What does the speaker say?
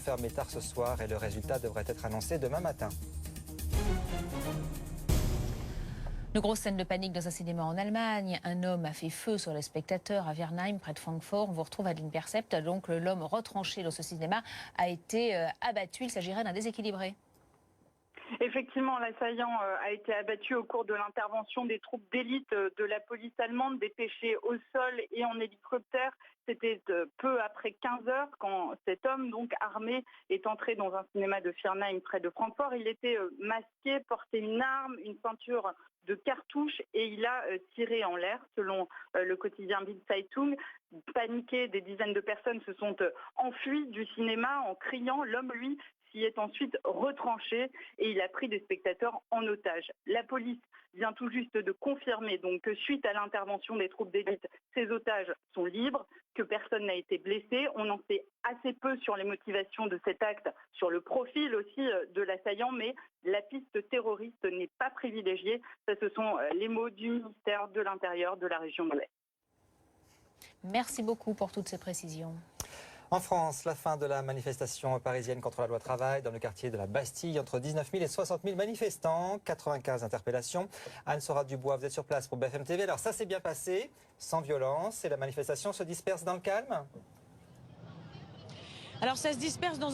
fermés tard ce soir et le résultat devrait être annoncé demain matin. Une grosse scène de panique dans un cinéma en Allemagne. Un homme a fait feu sur les spectateurs à Wernheim, près de Francfort. On vous retrouve à l'Intercept. Donc l'homme retranché dans ce cinéma a été abattu. Il s'agirait d'un déséquilibré. Effectivement, l'assaillant a été abattu au cours de l'intervention des troupes d'élite de la police allemande dépêchées au sol et en hélicoptère. C'était peu après 15 heures quand cet homme, donc armé, est entré dans un cinéma de Wernheim près de Francfort. Il était masqué, portait une arme, une ceinture de cartouches et il a tiré en l'air, selon le quotidien Bild Zeitung. Paniqué, des dizaines de personnes se sont enfuies du cinéma en criant. L'homme, lui, s'y est ensuite retranché et il a pris des spectateurs en otage. La police vient tout juste de confirmer donc que suite à l'intervention des troupes d'élite, ces otages sont libres, que personne n'a été blessé. On en sait assez peu sur les motivations de cet acte, sur le profil aussi de l'assaillant, mais la piste terroriste n'est pas privilégiée. Ça, ce sont les mots du ministère de l'Intérieur de la région de l'Est. Merci beaucoup pour toutes ces précisions. En France, la fin de la manifestation parisienne contre la loi travail dans le quartier de la Bastille. Entre 19 000 et 60 000 manifestants, 95 interpellations. Anne-Sora Dubois, vous êtes sur place pour BFM TV. Alors ça s'est bien passé, sans violence, et la manifestation se disperse dans le calme ? Alors ça se disperse dans